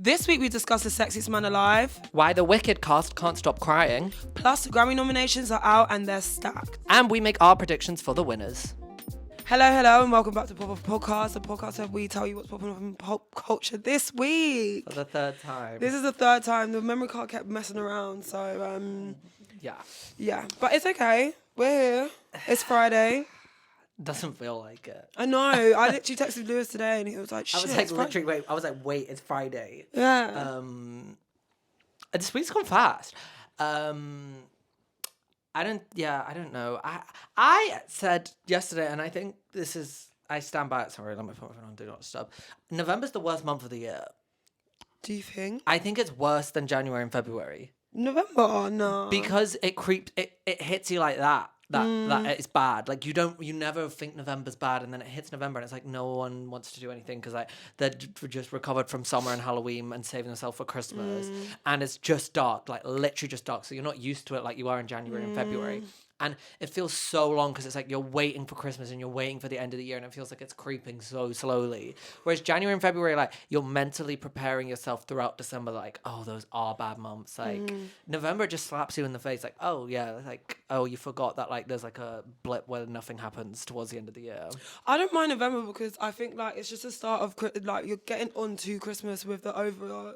This week we discuss the Sexiest Man Alive. Why the Wicked cast can't stop crying. Plus, the Grammy nominations are out and they're stacked. And we make our predictions for the winners. Hello, and welcome back to Popoff Podcast, the podcast where we tell you what's popping up in pop culture this week. For the third time. This is the third time. The memory card kept messing around, so yeah. But it's okay. We're here. It's Friday. Doesn't feel like it. I know. I literally texted Lewys today and he was like, shit. I was like, wait, it's Friday. Yeah. This week's gone fast. I don't know. I said yesterday, and I think I stand by it. Sorry, let me put my phone on Do Not Disturb. November's the worst month of the year. Do you think? I think it's worse than January and February. November? Oh, no. Because it hits you like that. That it's bad. Like you never think November's bad, and then it hits November, and it's like no one wants to do anything because like they're just recovered from summer and Halloween and saving themselves for Christmas, and it's just dark, like literally just dark. So you're not used to it like you are in January and February, and it feels so long because it's like you're waiting for Christmas and you're waiting for the end of the year, and it feels like it's creeping so slowly. Whereas January and February, like you're mentally preparing yourself throughout December, like oh those are bad months. Like November just slaps you in the face, like oh yeah, like oh you forgot that like there's like a blip where nothing happens towards the end of the year. I don't mind November because I think like it's just the start of like you're getting onto Christmas with the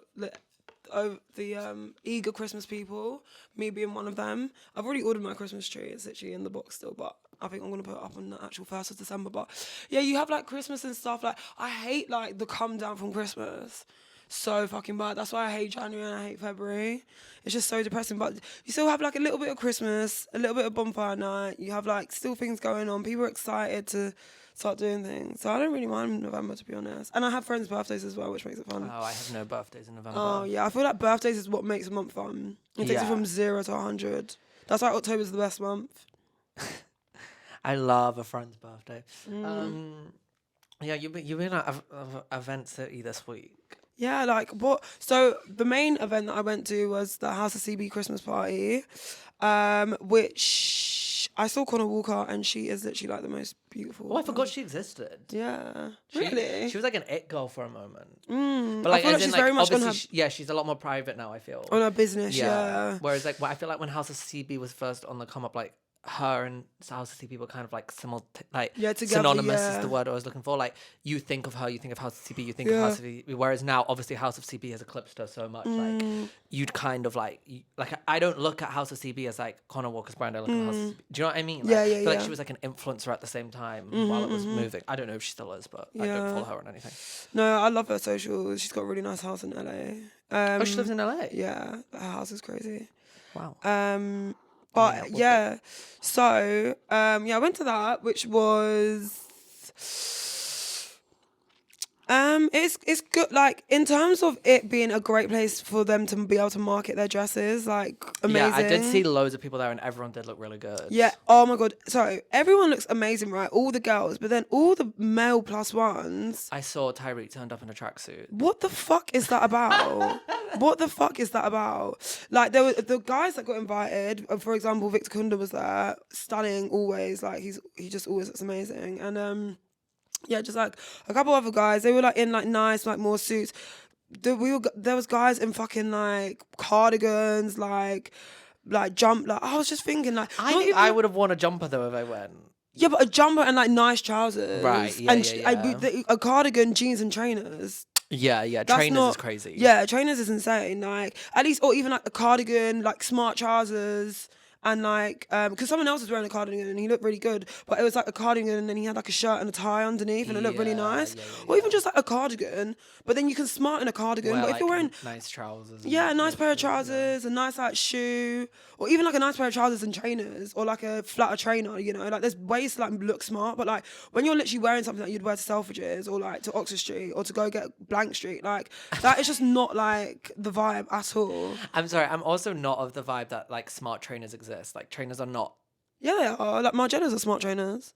eager Christmas people, me being one of them. I've already ordered my Christmas tree. It's literally in the box still, but I think I'm going to put it up on the actual 1st of December. But yeah, you have like Christmas and stuff. Like I hate like the come down from Christmas. So fucking bad. That's why I hate January and I hate February. It's just so depressing. But you still have like a little bit of Christmas, a little bit of bonfire night. You have like still things going on. People are excited to start doing things. So I don't really mind November, to be honest. And I have friends' birthdays as well, which makes it fun. Oh, I have no birthdays in November. Oh yeah, I feel like birthdays is what makes a month fun. It takes it from 0 to 100. That's why October's the best month. I love a friend's birthday. Yeah, you've been at Event City this week. Yeah, like what? So the main event that I went to was the House of CB Christmas party, which I saw Connor Walker, and she is literally like the most beautiful. Oh, I forgot she existed. Yeah, really. She was like an it girl for a moment. But like, I feel like she's very much on her. She's a lot more private now. I feel on her business. Yeah. Whereas like, I feel like when House of CB was first on the come up, like her and House of CB were kind of like together, synonymous is the word I was looking for. Like you think of her, you think of House of CB, you think of House of CB. Whereas now, obviously, House of CB has eclipsed her so much. Like you'd kind of like I don't look at House of CB as like Connor Walker's brand. I look at House of CB. Do you know what I mean? Like, I feel like she was like an influencer at the same time while it was moving. I don't know if she still is, but I don't follow her on anything. No, I love her socials. She's got a really nice house in LA. She lives in LA. Yeah, her house is crazy. Wow. But yeah, so I went to that, which was it's good. Like in terms of it being a great place for them to be able to market their dresses, like amazing. Yeah, I did see loads of people there, and everyone did look really good. Yeah. Oh my god. So everyone looks amazing, right? All the girls, but then all the male plus ones. I saw Tyreek turned up in a tracksuit. What the fuck is that about? What the fuck is that about? Like there were the guys that got invited. For example, Victor Kunda was there, stunning always. Like he just always looks amazing. And yeah, just like a couple other guys. They were like in like nice like more suits. There was guys in fucking like cardigans, like jump. Like I was just thinking like I would have worn a jumper though if I went. Yeah, but a jumper and like nice trousers, right? Yeah, and a cardigan, jeans, and trainers. Yeah. Trainers is crazy. Yeah, trainers is insane. Like at least, or even like a cardigan, like smart trousers. And like, because someone else was wearing a cardigan and he looked really good, but it was like a cardigan and then he had like a shirt and a tie underneath and it looked really nice. Or even just like a cardigan, but then you can smart in a cardigan. But like if you're wearing nice trousers, a nice pair of trousers, a nice like shoe, or even like a nice pair of trousers and trainers, or like a flatter trainer, you know, like there's ways to like look smart. But like when you're literally wearing something that you'd wear to Selfridges or like to Oxford Street or to go get Blank Street, like that is just not like the vibe at all. I'm sorry, I'm also not of the vibe that like smart trainers exist. Like trainers are not. Yeah, they are. Like Margiela's are smart trainers.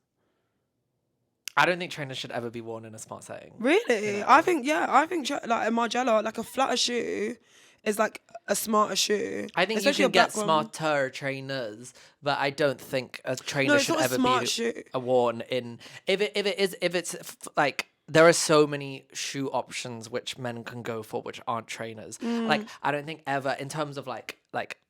I don't think trainers should ever be worn in a smart setting. Really? You know? I think like a Margiela, like a flatter shoe is like a smarter shoe. I think you can get smarter trainers, but I don't think a trainer should ever be worn in. If it's like there are so many shoe options which men can go for which aren't trainers. Like, I don't think ever, in terms of like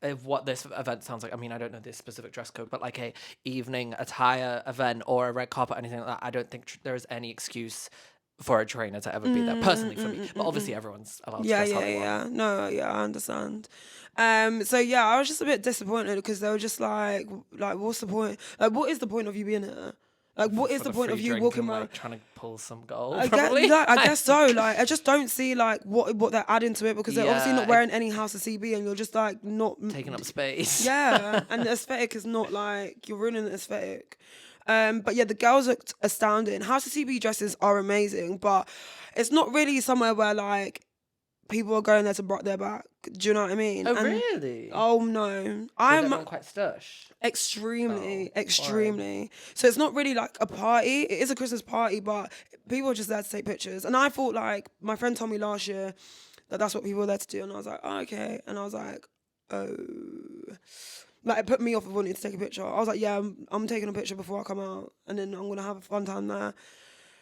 if what this event sounds like, I mean, I don't know this specific dress code, but like a evening attire event or a red carpet, anything like that, I don't think there is any excuse for a trainer to ever be there, personally for me. But obviously everyone's allowed to dress how they want. No, yeah, I understand. So yeah, I was just a bit disappointed because they were just like, what's the point? Like, what is the point of you being here? Like, what is the point of you walking around? Like, trying to pull some gold, I probably? guess so. Like, I just don't see, like, what they're adding to it because they're obviously not wearing any House of CB and you're just, like, not... taking up space. Yeah, and the aesthetic is not, like, you're ruining the aesthetic. But yeah, the girls looked astounding. House of CB dresses are amazing, but it's not really somewhere where, like, people are going there to rock their back. Do you know what I mean? Oh, really? Oh, no. I'm quite stush. Extremely. So it's not really like a party. It is a Christmas party, but people are just there to take pictures. And I thought, like, my friend told me last year that that's what people are there to do. And I was like, oh, okay. And I was like, oh. Like, it put me off of wanting to take a picture. I was like, yeah, I'm taking a picture before I come out. And then I'm going to have a fun time there.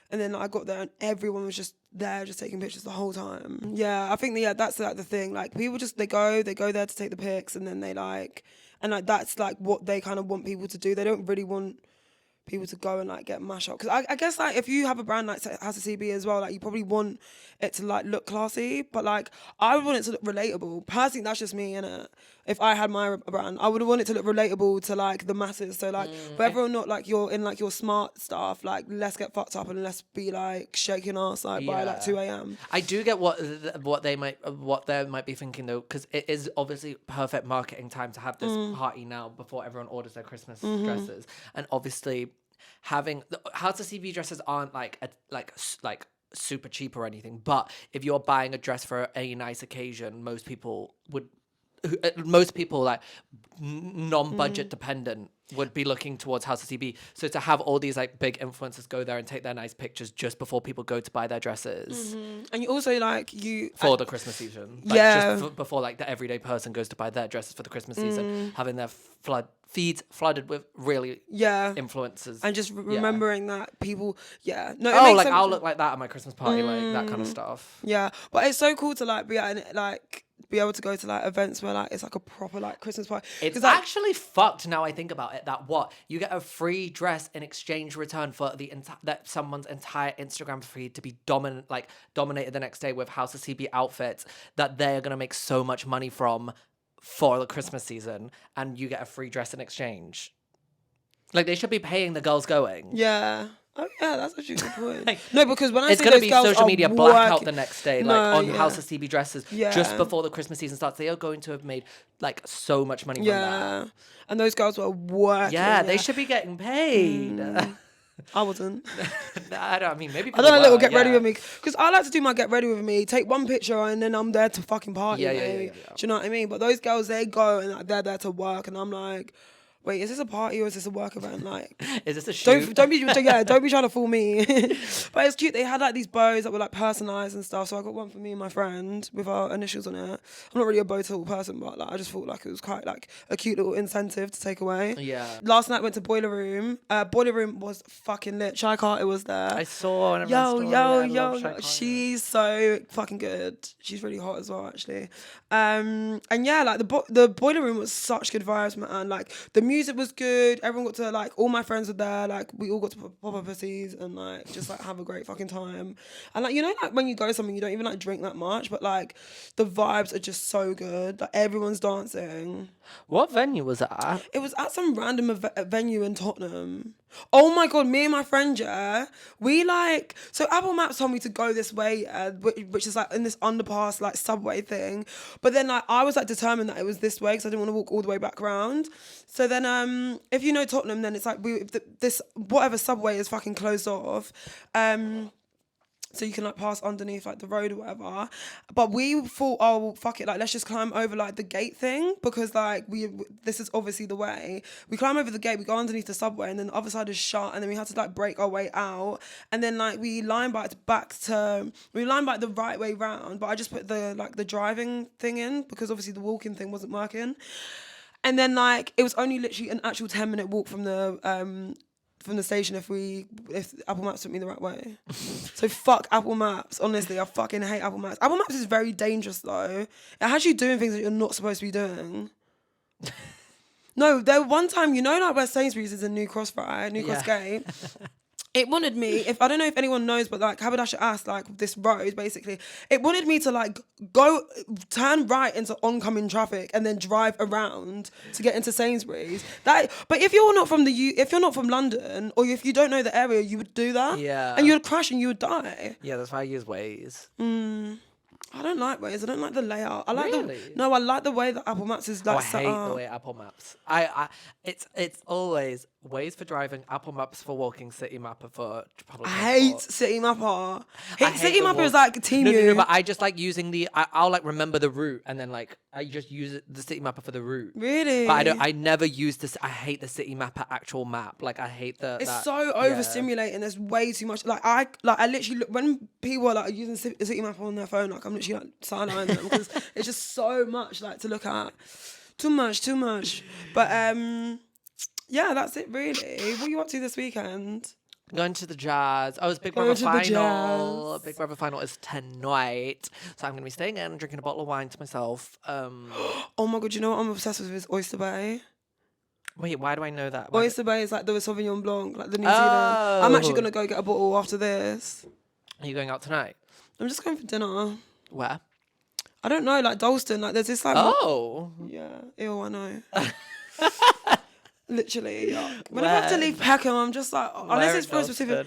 And then I got there and everyone was just there, just taking pictures the whole time. Yeah, I think that's like the thing. Like, people just, they go there to take the pics and then they like, and like that's like what they kind of want people to do. They don't really want people to go and like get mashed up. Because I guess like if you have a brand like House of CB as well, like you probably want it to like look classy, but like I would want it to look relatable. Personally, that's just me, innit? If I had my brand, I would want it to look relatable to like the masses. So like whether or not like you're in like your smart stuff, like let's get fucked up and let's be like shaking ass like by like 2 a.m. I do get what they might be thinking though, because it is obviously perfect marketing time to have this party now before everyone orders their Christmas dresses, and obviously having House of CB dresses aren't like super cheap or anything, but if you're buying a dress for a nice occasion, most people like non-budget dependent would be looking towards House of CB. So to have all these like big influencers go there and take their nice pictures just before people go to buy their dresses, and you also like for the Christmas season, like, just before like the everyday person goes to buy their dresses for the Christmas season, having their feeds flooded with really influencers, and just remembering that people I'll look like that at my Christmas party, like that kind of stuff. Yeah, but it's so cool to like be able to go to like events where like it's like a proper like Christmas party. It's actually fucked now I think about it, that what you get a free dress in exchange return for that someone's entire Instagram feed to be dominated the next day with House of CB outfits that they're gonna make so much money from for the Christmas season, and you get a free dress in exchange. Like, they should be paying the girls going. Yeah. Oh yeah, that's actually a good point. No, because when I it's say those be girls social media blackout the next day, on House of CB dresses, just before the Christmas season starts. They are going to have made like so much money from that. And those girls were working. Yeah, they should be getting paid. I wasn't. I mean, maybe I done a little get ready with me because I like to do my get ready with me. Take one picture and then I'm there to fucking party. Yeah. Do you know what I mean? But those girls, they go and like, they're there to work, and I'm like, wait, is this a party or is this a work event? Like, is this a shoot? Don't be trying to fool me. But it's cute. They had like these bows that were like personalized and stuff. So I got one for me and my friend with our initials on it. I'm not really a bow total person, but like I just thought like it was quite like a cute little incentive to take away. Yeah. Last night went to Boiler Room. Boiler Room was fucking lit. Shy Carter was there. I saw. And yo. She's so fucking good. She's really hot as well, actually. And yeah, like the Boiler Room was such good vibes, man. Like the music was good. Everyone got to like, all my friends were there. Like we all got to pop our pussies and like just like have a great fucking time. And like, you know, like when you go somewhere you don't even like drink that much, but like the vibes are just so good. Like everyone's dancing. What venue was it at? It was at some random venue in Tottenham. Oh my god, me and my friend, we like, so Apple Maps told me to go this way, which is like in this underpass like subway thing, but then like I was like determined that it was this way because I didn't want to walk all the way back around. So then if you know Tottenham, then it's like this whatever subway is fucking closed off, so you can like pass underneath like the road or whatever. But we thought, oh fuck it, like let's just climb over like the gate thing because like this is obviously the way. We climb over the gate, we go underneath the subway, and then the other side is shut, and then we had to like break our way out, and then like we line biked the right way round, but I just put the driving thing in because obviously the walking thing wasn't working. And then like it was only literally an actual 10-minute walk from the from the station if Apple Maps took me the right way. So fuck Apple Maps. Honestly, I fucking hate Apple Maps. Apple Maps is very dangerous though. It has you doing things that you're not supposed to be doing. No, there one time, you know, like where Sainsbury's is in New Cross Gate. It wanted me, I don't know if anyone knows, but like Haberdasher asked, like this road basically, it wanted me to like turn right into oncoming traffic and then drive around to get into Sainsbury's. But if you're not from London, or if you don't know the area, you would do that. Yeah. And you would crash and you would die. Yeah, that's why I use Waze. I don't like Waze. I don't like the layout. I like Really? I like the way that Apple Maps is like set I hate up. the way Apple Maps. It's always Waze for driving, Apple Maps for walking, City Mapper for public I transport. hate City Mapper. I hate City the Mapper is walk. like Team No, U. but I just like using I'll like remember the route and then like I just use the City Mapper for the route. Really? But I never use this. I hate the City Mapper actual map. Like I hate It's so overstimulating. There's way too much. Like I literally look, when people are like using City Mapper on their phone, like I'm literally like side-eyeing them because it's just so much like to look at. Too much. But yeah, that's it really. What are you up to this weekend? Going to the jazz. Oh, it's Big Going Brother to the final. jazz. Big Brother final is tonight. So I'm going to be staying in and drinking a bottle of wine to myself. Oh my God, you know what I'm obsessed with is Oyster Bay. Wait, why do I know that? Oyster Bay is like the Sauvignon Blanc, like the New Zealand. I'm actually going to go get a bottle after this. Are you going out tonight? I'm just going for dinner. Where? I don't know, like Dalston. Like there's this like... Oh. Yeah, ew, I know. Literally, yuck. Whenever I have to leave Peckham, I'm just like, unless it's for a specific...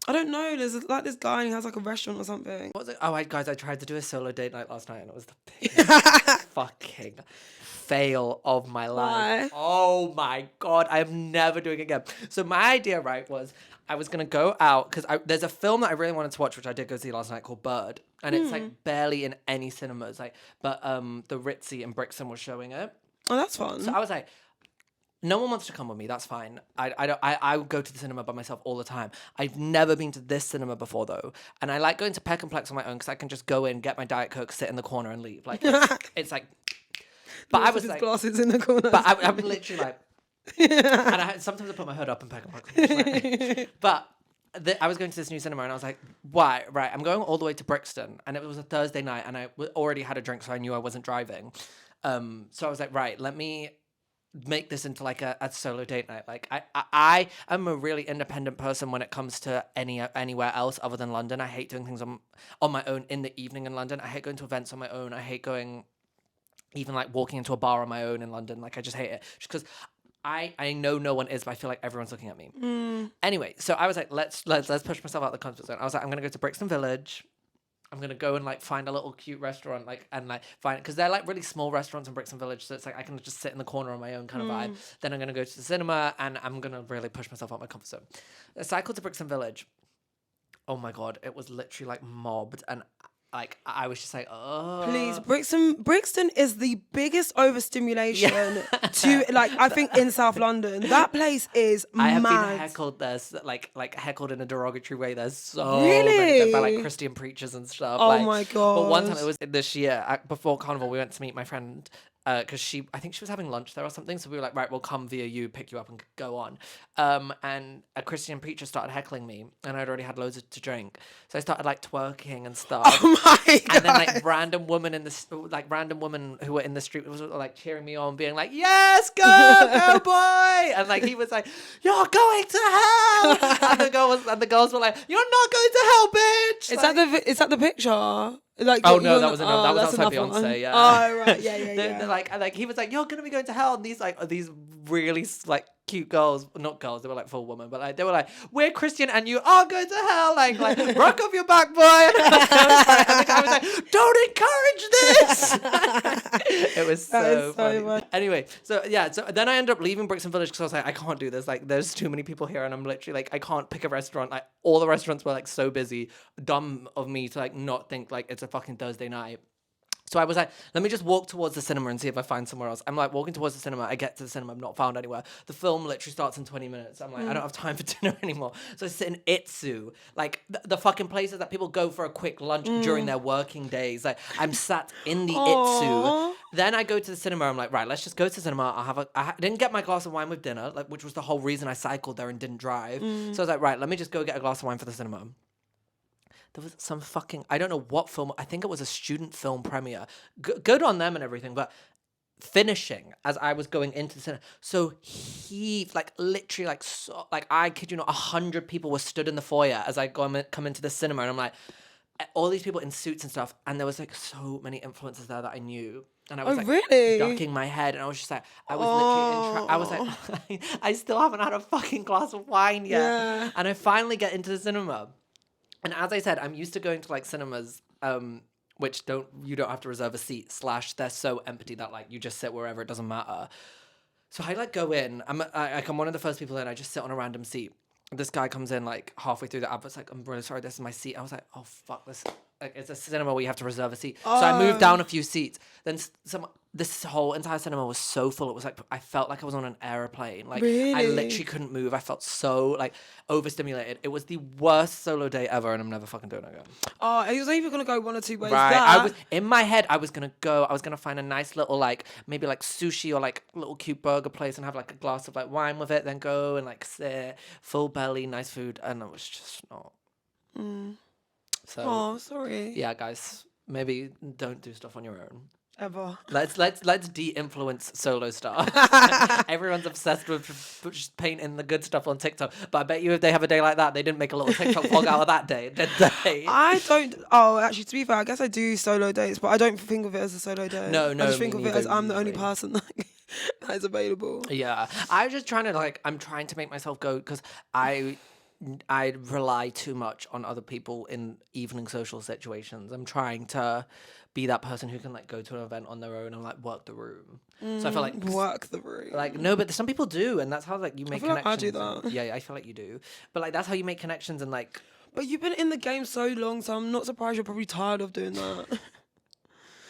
I don't know, there's like this guy and he has like a restaurant or something. What was it? Oh, guys, I tried to do a solo date night last night and it was the biggest fucking fail of my life. Why? Oh my God, I'm never doing it again. So my idea, right, was I was going to go out because there's a film that I really wanted to watch, which I did go see last night, called Bird. And it's like barely in any cinemas, like, but the Ritzy in Brixton was showing it. Oh, that's fun. So I was like, no one wants to come with me. That's fine. I would go to the cinema by myself all the time. I've never been to this cinema before though, and I like going to Peck and Plex on my own because I can just go in, get my Diet Coke, sit in the corner, and leave. Like it's like. But I was like, glasses in the corner. But I'm literally like, and sometimes I put my hood up and Peck and Plex. But I was going to this new cinema and I was like, why? Right, I'm going all the way to Brixton, and it was a Thursday night, and I already had a drink, so I knew I wasn't driving. So I was like, right, let me make this into like a solo date night. Like I am a really independent person when it comes to anywhere else other than London. I hate doing things on my own in the evening in London. I hate going to events on my own. I hate going even like walking into a bar on my own in London. Like I just hate it just because I know no one is, but I feel like everyone's looking at me. Anyway, so I was like, let's push myself out of the comfort zone. I was like, I'm gonna go to Brixton Village. I'm gonna go and like find a little cute restaurant, like, and like find, because they're like really small restaurants in Brixton Village, so it's like I can just sit in the corner on my own kind of vibe. Then I'm gonna go to the cinema and I'm gonna really push myself out of my comfort zone. I cycled to Brixton Village. Oh my God, it was literally like mobbed, and like I was just like, oh, Please, Brixton is the biggest overstimulation to like I think in South London. That place is I have mad. been heckled. There's like heckled in a derogatory way. There's so Really? many by like Christian preachers and stuff. Oh like, my God. But one time it was this year before Carnival, we went to meet my friend because I think she was having lunch there or something. So we were like, right, we'll come via you, pick you up and go on. And a Christian preacher started heckling me, and I'd already had loads to drink. So I started like twerking and stuff. Oh my God. And then like random women who were in the street was like cheering me on, being like, yes, go boy. And like he was like, you're going to hell. And the girls were like, you're not going to hell, bitch. Is that the picture? Like, oh no, that was outside another Beyonce. one. Yeah. Oh right, yeah. They're like he was like, you're gonna be going to hell, and these really like cute girls, not girls, they were like full women, but like they were like, we're Christian and you are going to hell, like rock off your back, boy. And the guy was like, don't encourage this. It was so funny. Anyway, so yeah, so then I ended up leaving Brixton Village because I was like, I can't do this. Like, there's too many people here, and I'm literally like, I can't pick a restaurant. Like, all the restaurants were like so busy. Dumb of me to like not think like it's a fucking Thursday night. So I was like, let me just walk towards the cinema and see if I find somewhere else. I'm like walking towards the cinema. I get to the cinema. I'm not found anywhere. The film literally starts in 20 minutes. I'm like, I don't have time for dinner anymore. So I sit in Itsu, like the fucking places that people go for a quick lunch during their working days. Like I'm sat in the Itsu Then I go to the cinema. I'm like, right, let's just go to the cinema. I didn't get my glass of wine with dinner, like, which was the whole reason I cycled there and didn't drive. So I was like, right, let me just go get a glass of wine for the cinema. There was some fucking, I don't know what film. I think it was a student film premiere. Good on them and everything, but finishing as I was going into the cinema. So like literally, like, so, like, I kid you not, 100 people were stood in the foyer as I come into the cinema, and I'm like, all these people in suits and stuff, and there was like so many influencers there that I knew, and I was like really? ducking my head, and I was just like, I was literally I was like, I still haven't had a fucking glass of wine yet. Yeah. And I finally get into the cinema, and as I said, I'm used to going to like cinemas, which you don't have to reserve a seat, / they're so empty that like you just sit wherever, it doesn't matter. So I like go in, I'm one of the first people in, I just sit on a random seat. This guy comes in like halfway through the advert's like, I'm really sorry, this is my seat. I was like, oh fuck, this, like, it's a cinema where you have to reserve a seat. So I moved down a few seats. Then this whole entire cinema was so full. It was like, I felt like I was on an aeroplane. Like, really? I literally couldn't move. I felt so like overstimulated. It was the worst solo day ever, and I'm never fucking doing it again. Oh, he was either gonna go one or two ways. Right. That. I was in my head. I was gonna find a nice little like maybe like sushi or like little cute burger place and have like a glass of like wine with it. Then go and like sit full belly, nice food, and it was just not. So. Oh, sorry. Yeah, guys, maybe don't do stuff on your own. Ever. Let's de-influence solo star. Everyone's obsessed with just painting the good stuff on TikTok, but I bet you if they have a day like that, they didn't make a little TikTok vlog out of that day, did they? I don't. Oh, actually, to be fair, I guess I do solo dates, but I don't think of it as a solo date. No, I just think me of it neither as I'm the only usually. person that is available. Yeah, I'm just trying to I'm trying to make myself go because I rely too much on other people in evening social situations. I'm trying to be that person who can like go to an event on their own and like work the room. So I feel like Work the room. like no, but some people do, and that's how like you make feel like I connections. do that. Yeah, I feel like you do, but like that's how you make connections and like. But you've been in the game so long, so I'm not surprised you're probably tired of doing that.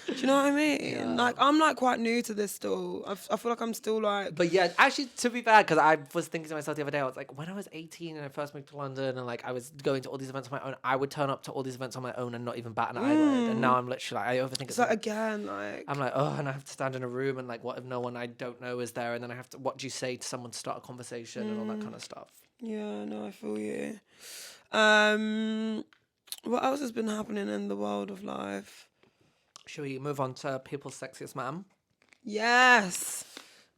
Do you know what I mean? Yeah. Like, I'm like quite new to this still. I feel like I'm still like. But yeah, actually, to be fair, because I was thinking to myself the other day, I was like, when I was 18 and I first moved to London and like I was going to all these events on my own, I would turn up to all these events on my own and not even bat an eyelid. And now I'm literally like, I overthink it. It's like, again, like. I'm like, oh, and I have to stand in a room and like, what if no one I don't know is there? And then I have to, what do you say to someone to start a conversation and all that kind of stuff? Yeah, no, I feel you. What else has been happening in the world of life? Should we move on to People's Sexiest Man? Yes.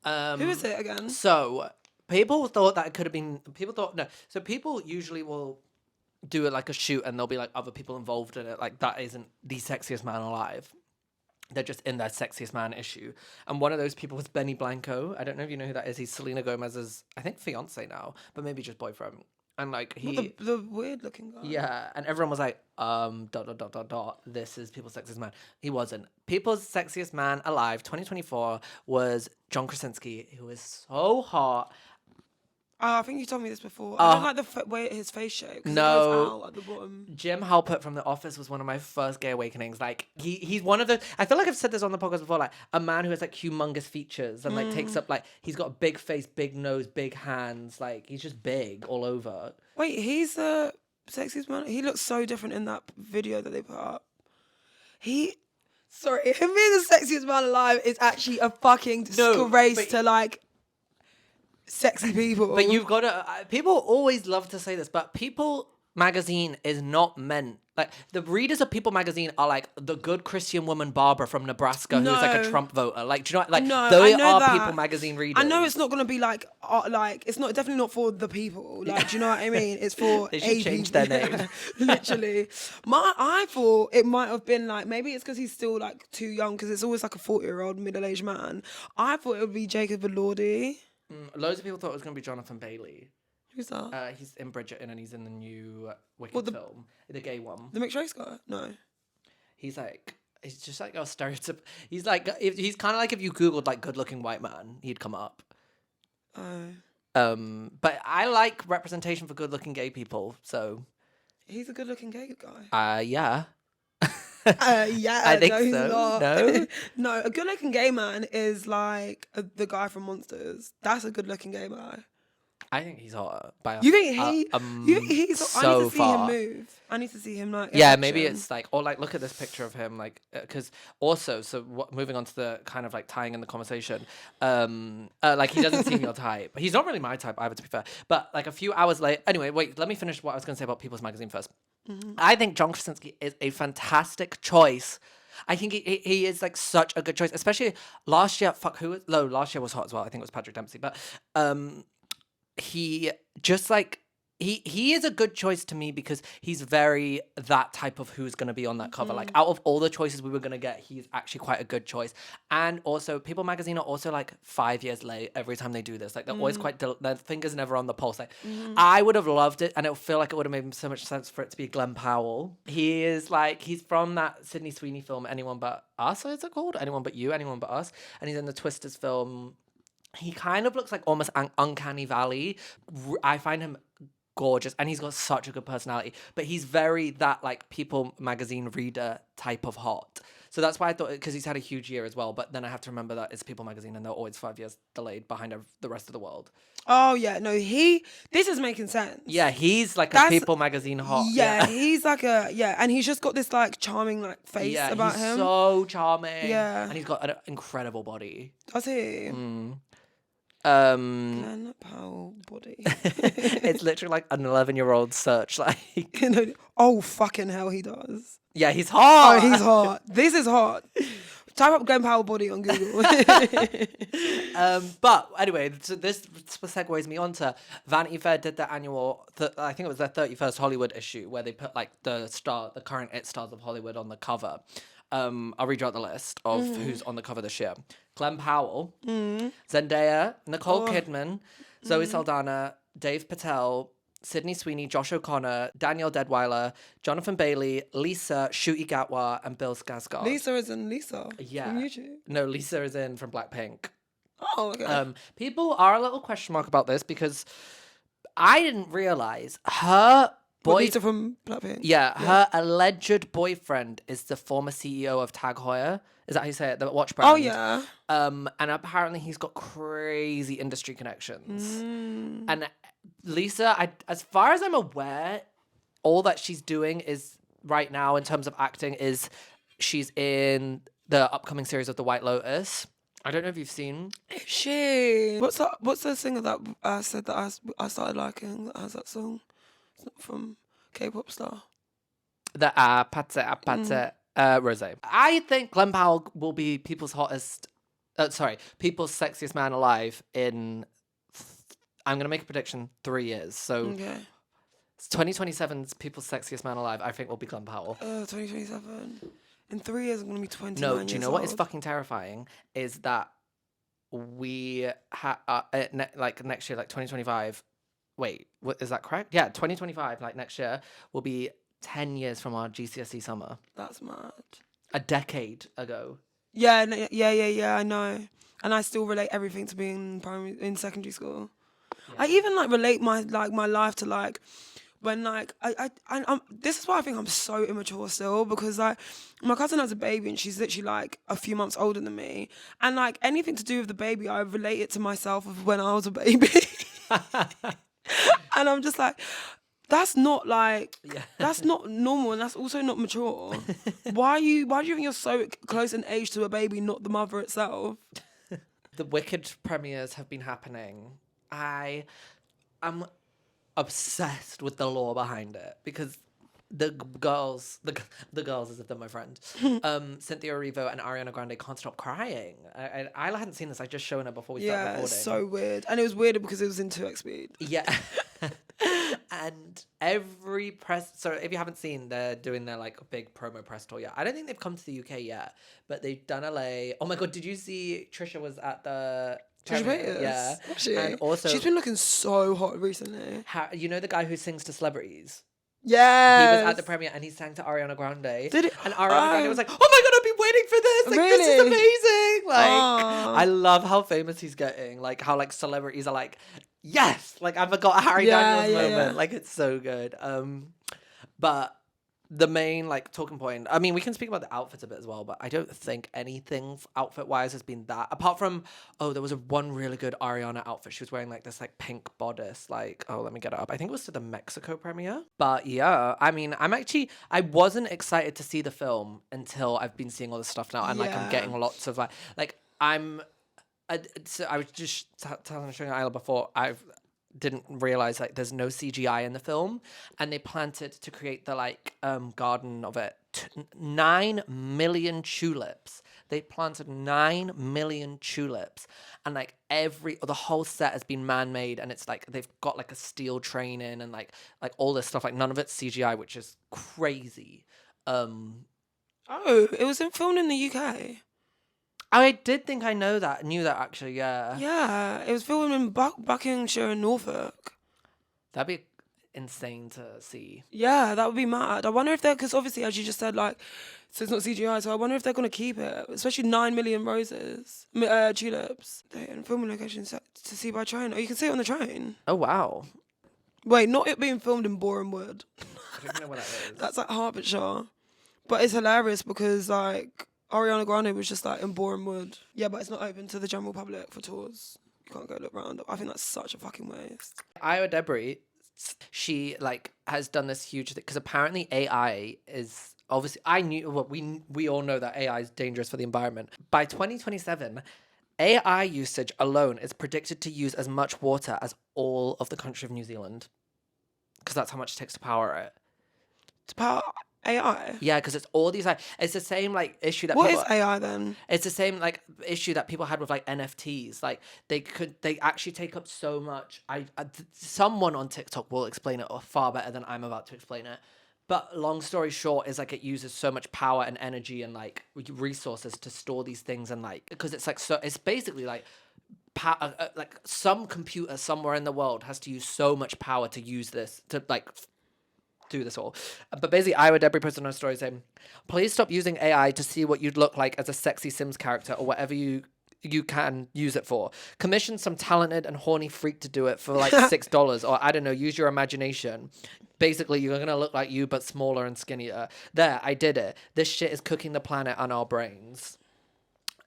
Who is it again? So people thought that it could have been. People thought no. So people usually will do it like a shoot, and there'll be like other people involved in it. Like that isn't the sexiest man alive. They're just in their sexiest man issue. And one of those people was Benny Blanco. I don't know if you know who that is. He's Selena Gomez's, I think, fiance now, but maybe just boyfriend. And like he, The weird looking guy. yeah, and everyone was like, ... This is People's Sexiest Man. He wasn't. People's Sexiest Man Alive 2024 was John Krasinski, who is so hot. Oh, I think you told me this before. I don't like the way his face shape. No. It goes out at the bottom. Jim Halpert from The Office was one of my first gay awakenings. Like he's one of the. I feel like I've said this on the podcast before. Like a man who has like humongous features and like takes up like he's got a big face, big nose, big hands. Like he's just big all over. Wait, he's the sexiest man. He looks so different in that video that they put up. Sorry, him being the sexiest man alive is actually a fucking disgrace to like sexy people. But you've got to. People always love to say this, but People magazine is not meant. Like the readers of People magazine are like the good Christian woman Barbara from Nebraska who's like a Trump voter. Like, do you know? Like, they are that. People magazine readers. I know it's not gonna be like it's not definitely not for the people. Like, do you know what I mean? It's for They should change their name. Literally, I thought it might have been like maybe it's because he's still like too young because it's always like a 40-year-old middle-aged man. I thought it would be Jacob Elordi. Loads of people thought it was going to be Jonathan Bailey. Who's that? He's in Bridgerton and he's in the new Wicked film, the gay one. The mixed race guy? No. He's just like a stereotype. He's like he's kind of like if you googled like good looking white man, he'd come up. Oh. But I like representation for good looking gay people, so. He's a good looking gay guy. Yeah. Yeah, I think no, he's so. not. No? No, a good looking gay man is like the guy from Monsters. That's a good looking gay guy. I think he's hot. By You think he's? I need so to see far. him move. I need to see him like. In Yeah, action. maybe it's like, or like, look at this picture of him, like, because also, so moving on to the kind of like tying in the conversation, like he doesn't seem your type. He's not really my type either, to be fair. But like a few hours later, anyway, wait, let me finish what I was going to say about People's Magazine first. I think John Krasinski is a fantastic choice. I think he is like such a good choice, especially last year. Last year was hot as well. I think it was Patrick Dempsey, but he just like he is a good choice to me because he's very that type of who's going to be on that cover. Like out of all the choices we were going to get, he's actually quite a good choice. And also People Magazine are also like 5 years late every time they do this. Like they're always quite their fingers never on the pulse. Like I would have loved it, and it would feel like it would have made so much sense for it to be Glenn Powell. He is like, he's from that Sydney Sweeney film Anyone But Us, is it called? Anyone But You, Anyone But Us. And he's in the Twisters film. He kind of looks like almost Uncanny Valley. I find him gorgeous, and he's got such a good personality, but he's very that like People Magazine reader type of hot. So that's why I thought, because he's had a huge year as well, but then I have to remember that it's People Magazine and they're always 5 years delayed behind the rest of the world. Oh yeah, no, this is making sense. Yeah, he's like a People Magazine hot. Yeah, he's like and he's just got this like charming like face about him. So charming. Yeah, and he's got an incredible body. Does he? Glenn Powell body. It's literally like an 11-year-old search. Like, oh fucking hell, he does. Yeah, he's hot. Oh, he's hot. This is hot. Type up Glenn Powell body on Google. But anyway, so this segues me on to Vanity Fair did their annual, I think it was their 31st Hollywood issue, where they put like the current It stars of Hollywood on the cover. I'll read you out the list of who's on the cover this year. Glenn Powell, Zendaya, Nicole Kidman, Zoe Saldana, Dave Patel, Sydney Sweeney, Josh O'Connor, Danielle Deadwyler, Jonathan Bailey, Lisa, Ncuti Gatwa, and Bill Skarsgård. Lisa is in Lisa. Yeah. From YouTube. No, Lisa is in from Blackpink. Oh, okay. People are a little question mark about this because I didn't realize her Lisa from Blackpink. Yeah, her alleged boyfriend is the former CEO of Tag Heuer. Is that how you say it? The watch brand. Oh, yeah. And apparently he's got crazy industry connections. And Lisa, as far as I'm aware, all that she's doing is right now in terms of acting is she's in the upcoming series of The White Lotus. I don't know if you've seen. Is she? What's the singer that I said that I started liking that has that song? From K-pop star. The Rosé. I think Glenn Powell will be people's sexiest man alive in, I'm going to make a prediction, 3 years. So 2027's people's sexiest man alive, I think, will be Glenn Powell. 2027. In 3 years, I'm going to be 29 No, years do you know old. what is fucking terrifying? Is that we like next year, like 2025, wait, is that correct? Yeah, 2025, like next year, will be 10 years from our GCSE summer. That's mad. A decade ago. Yeah, I know. And I still relate everything to being in secondary school. Yeah. I even like relate my life to like when like I'm this is why I think I'm so immature still, because like my cousin has a baby and she's literally like a few months older than me, and like anything to do with the baby I relate it to myself of when I was a baby. And I'm just like, that's not like, that's not normal, and that's also not mature. Why do you think you're so close in age to a baby, not the mother itself? The Wicked premieres have been happening. I am obsessed with the lore behind it because the girls as if they're my friend, Cynthia Erivo and Ariana Grande can't stop crying. I hadn't seen this. I just shown her before we started recording. Yeah, it's so weird. And it was weird because it was in 2x speed. Yeah. And every press, so if you haven't seen, they're doing their like big promo press tour yet. I don't think they've come to the UK yet, but they've done LA. Oh my God, did you see Trisha was at the... Trisha Paytas? Yeah. She? And also... She's been looking so hot recently. You know the guy who sings to celebrities? Yeah, he was at the premiere and he sang to Ariana Grande. Did it? And Ariana Grande was like, "Oh my God, I've been waiting for this! Like, really? This is amazing!" Like, I love how famous he's getting. Like how like celebrities are like, "Yes!" Like I've got a Harry Daniels moment. Yeah. Like it's so good. But the main like talking point, I mean, we can speak about the outfits a bit as well, but I don't think anything outfit wise has been that, apart from, there was one really good Ariana outfit. She was wearing like this like pink bodice, like, let me get it up. I think it was to the Mexico premiere. But yeah, I mean, I wasn't excited to see the film until I've been seeing all this stuff now, and like I'm getting lots of so I was just showing Isla before. I didn't realize like there's no CGI in the film, and they planted to create the like garden of it 9 million tulips. They planted 9 million tulips, and like the whole set has been man-made, and it's like they've got like a steel train in, and like all this stuff. Like none of it's CGI, which is crazy. Oh, it was filmed in the UK. I did think I knew that actually, yeah. Yeah, it was filmed in Buckinghamshire and Norfolk. That'd be insane to see. Yeah, that would be mad. I wonder if because obviously, as you just said, like, so it's not CGI, so I wonder if they're going to keep it, especially 9 million tulips. They're in filming locations to see by train. Oh, you can see it on the train. Oh, wow. Wait, not it being filmed in Borehamwood. I don't know what that is. That's like Hertfordshire. But it's hilarious because, like, Ariana Grande was just like in Borehamwood. Yeah, but it's not open to the general public for tours. You can't go look around. I think that's such a fucking waste. Ayo Edibiri, she like has done this huge thing because apparently AI is obviously we all know that AI is dangerous for the environment. By 2027, AI usage alone is predicted to use as much water as all of the country of New Zealand, because that's how much it takes to power it. To power AI? Yeah, because it's all these it's the same like issue that What is AI then? It's the same like issue that people had with like NFTs. Like they actually take up so much. Someone on TikTok will explain it far better than I'm about to explain it. But long story short is like it uses so much power and energy and like resources to store these things, and like because it's like so it's basically like like some computer somewhere in the world has to use so much power to use this to like do this all. But basically, Ayo Edibiri posted on her story saying, "Please stop using AI to see what you'd look like as a sexy Sims character or whatever you can use it for. Commission some talented and horny freak to do it for like $6, or I don't know, use your imagination. Basically, you're gonna look like you but smaller and skinnier. There, I did it. This shit is cooking the planet and our brains."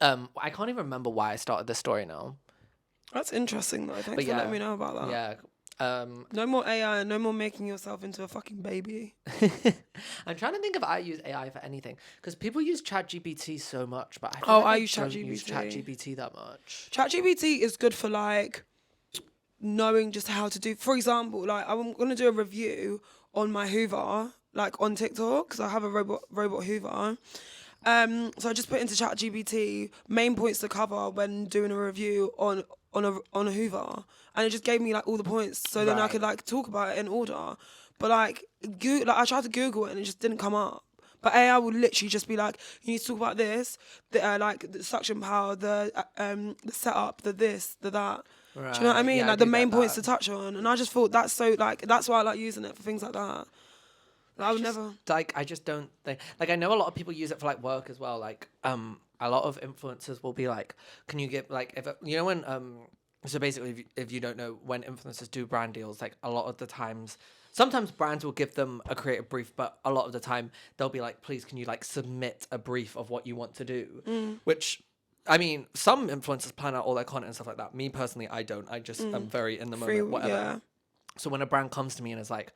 I can't even remember why I started this story now. That's interesting though. Thanks for letting me know about that. Yeah. No more AI, no more making yourself into a fucking baby. I'm trying to think if I use AI for anything, because people use ChatGPT so much, but I use ChatGPT. ChatGPT that much. ChatGPT is good for like knowing just how to do. For example, like I'm gonna do a review on my Hoover, like on TikTok, because I have a robot Hoover. So I just put into ChatGPT main points to cover when doing a review on a Hoover, and it just gave me like all the points, so then I could like talk about it in order. But like I tried to Google it and it just didn't come up. But AI will literally just be like, you need to talk about this, like the suction power, the setup, the this, the that. Right. Do you know what I mean? Yeah, like the main points to touch on, and I just thought that's so like that's why I like using it for things like that. Like, I would never like. I just don't think like I know a lot of people use it for like work as well. Like a lot of influencers will be like, can you get like if you know when so basically if you don't know, when influencers do brand deals, like a lot of the times. Sometimes brands will give them a creative brief, but a lot of the time they'll be like, please, can you like submit a brief of what you want to do? Which, I mean, some influencers plan out all their content and stuff like that. Me personally, I don't. I just am very in the moment, whatever. Yeah. So when a brand comes to me and is like,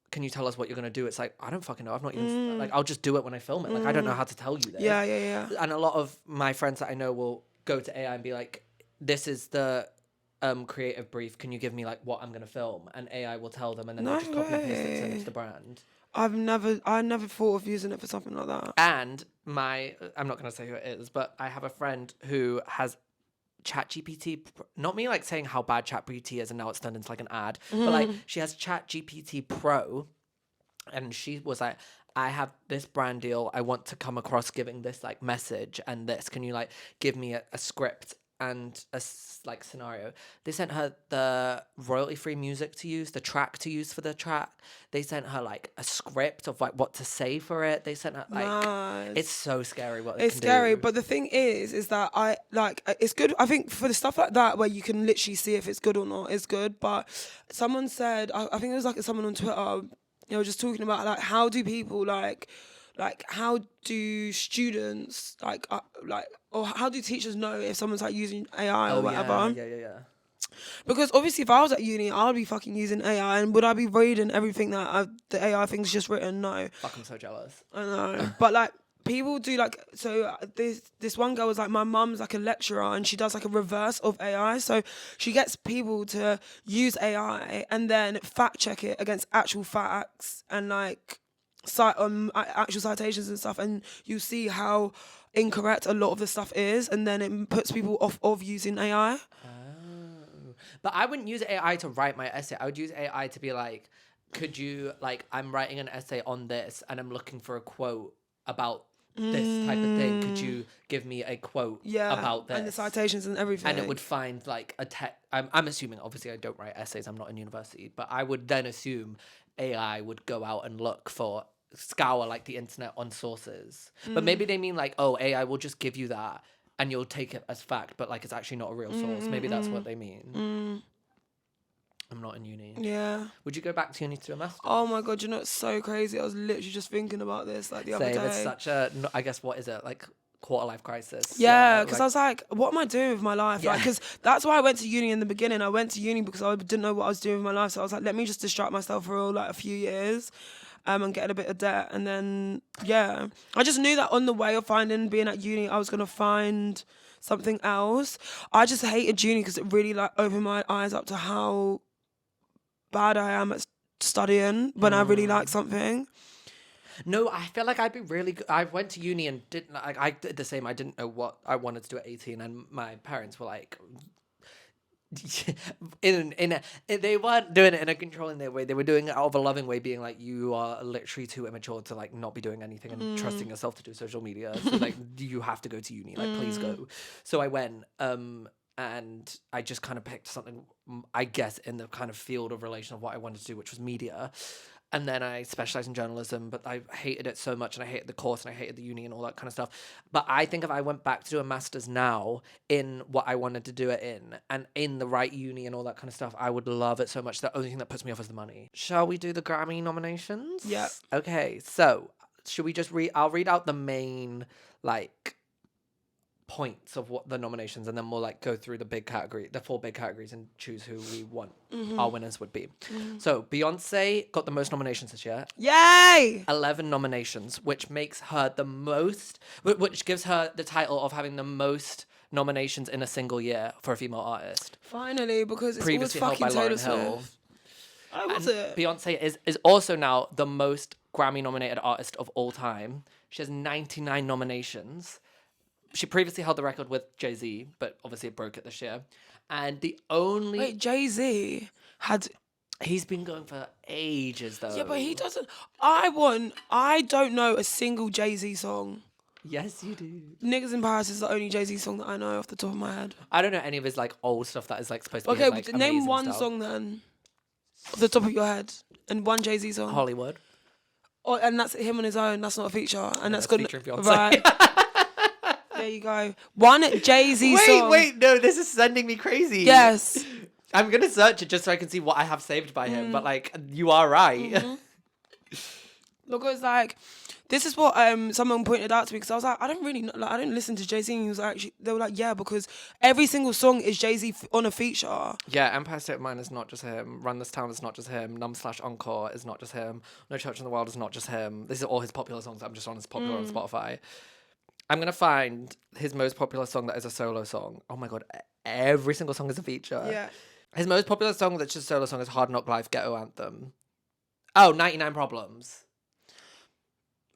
can you tell us what you're going to do? It's like, I don't fucking know. I've not even, like, I'll just do it when I film it. Like, I don't know how to tell you this. Yeah. And a lot of my friends that I know will go to AI and be like, this is the creative brief, can you give me like what I'm gonna film, and AI will tell them, and then they just copy and paste it and send it to the brand. I never thought of using it for something like that. And I'm not gonna say who it is, but I have a friend who has ChatGPT, not me like saying how bad ChatGPT is and now it's turned into like an ad, but like she has ChatGPT Pro, and she was like, I have this brand deal, I want to come across giving this like message and this, can you like give me a script and a like scenario. They sent her the royalty-free music to use, the track to use for the track. They sent her like a script of like what to say for it. They sent her like nice. It's so scary what it's scary do. But the thing is that I like it's good. I think for the stuff like that where you can literally see if it's good or not, it's good. But someone said, I think it was like someone on Twitter they were just talking about like how do people like how do students or how do teachers know if someone's like using AI or whatever? Yeah. Because obviously, if I was at uni, I'd be fucking using AI, and would I be reading everything that the AI thing's just written? No. Fuck, I'm so jealous. I know, but like people do like so. This one girl was like, my mum's like a lecturer, and she does like a reverse of AI. So she gets people to use AI and then fact check it against actual facts and like actual citations and stuff, and you see how incorrect a lot of the stuff is, and then it puts people off of using AI. But I wouldn't use AI to write my essay. I would use AI to be like, could you, like, I'm writing an essay on this and I'm looking for a quote about this type of thing. Could you give me a quote about this? And the citations and everything. And it would find like I'm assuming, obviously I don't write essays, I'm not in university, but I would then assume AI would go out and scour like the internet on sources. But maybe they mean like, oh, AI will just give you that and you'll take it as fact, but like it's actually not a real source. Maybe that's what they mean. I'm not in uni. Yeah. Would you go back to uni to do a master's? Oh my God, you know, it's so crazy. I was literally just thinking about this like the other day. It's such a, I guess, what is it? Like quarter life crisis. Yeah, because I was like, what am I doing with my life? Yeah. Like, because that's why I went to uni in the beginning. I went to uni because I didn't know what I was doing with my life. So I was like, let me just distract myself for like a few years. And get a bit of debt. And then, yeah. I just knew that on the way of being at uni, I was going to find something else. I just hated uni because it really like opened my eyes up to how bad I am at studying when I really like something. No, I feel like I'd be really good. I went to uni and didn't, like, I did the same. I didn't know what I wanted to do at 18. And my parents were like, they weren't doing it in a controlling way. They were doing it out of a loving way, being like, you are literally too immature to like not be doing anything and trusting yourself to do social media. So like, you have to go to uni. Like, please go. So I went, and I just kind of picked something, I guess, in the kind of field of relation of what I wanted to do, which was media. And then I specialized in journalism, but I hated it so much, and I hated the course, and I hated the uni and all that kind of stuff. But I think if I went back to do a master's now in what I wanted to do it in, and in the right uni and all that kind of stuff, I would love it so much. The only thing that puts me off is the money. Shall we do the Grammy nominations? Yeah. Okay, so should we just I'll read out the main, like, points of what the nominations, and then we'll like go through the 4 big categories and choose who we want our winners would be. So Beyonce got the most nominations this year. Yay! 11 nominations, which makes her which gives her the title of having the most nominations in a single year for a female artist. Finally, because it's Previously always held by fucking Lauryn Taylor Hill. Swift. Oh, was And it? Beyonce is also now the most Grammy nominated artist of all time. She has 99 nominations. She previously held the record with Jay-Z, but obviously it broke it this year. And the only... Wait, Jay-Z had... He's been going for ages, though. Yeah, but he doesn't... I don't know a single Jay-Z song. Yes, you do. Niggas in Paris is the only Jay-Z song that I know off the top of my head. I don't know any of his, like, old stuff that is, like, supposed to be Okay, his, like, name amazing one stuff. song then, off the top of your head, and one Jay-Z song. Hollywood. Oh, and that's him on his own. That's not a feature, and that's good. featuring Beyonce. Right. There you go. One Jay-Z song. Wait, no, this is sending me crazy. Yes. I'm going to search it just so I can see what I have saved by him, but, like, you are right. Because, like, this is what someone pointed out to me, because I was like, I don't really know, like, I didn't listen to Jay-Z, and he was like, they were like, yeah, because every single song is Jay-Z on a feature. Yeah, Empire State of Mind is not just him. Run This Town is not just him. Numb/Encore is not just him. No Church in the World is not just him. These are all his popular songs. I'm just on his popular on Spotify. I'm going to find his most popular song that is a solo song. Oh my God, every single song is a feature. Yeah. His most popular song that's just a solo song is Hard Knock Life Ghetto Anthem. Oh, 99 Problems.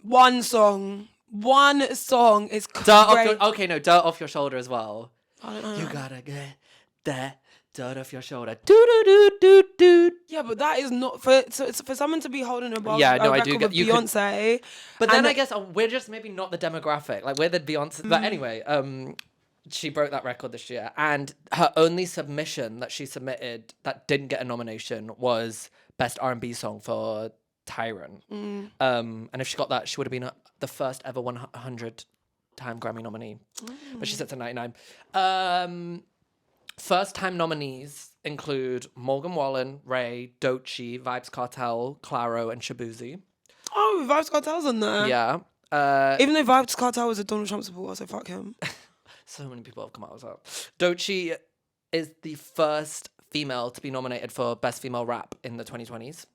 One song is great. Dirt Off Your Shoulder as well. I don't know. You gotta get that dirt off your shoulder. Do. Yeah, but that is not for someone to be holding a Yeah, no, a I record do get with you. Beyonce. But then and I guess we're just maybe not the demographic. Like we're the Beyonce. But anyway, she broke that record this year, and her only submission that she submitted that didn't get a nomination was Best R&B Song for Tyrant. And if she got that, she would have been the first ever 100-time Grammy nominee. But she sits at 99. First time nominees include Morgan Wallen, Ray, Doechii, Vibes Cartel, Claro, and Shabuzi. Oh, Vibes Cartel's on there. Yeah. Even though Vibes Cartel was a Donald Trump supporter, so fuck him. So many people have come out with that. Doechii is the first female to be nominated for Best Female Rap in the 2020s.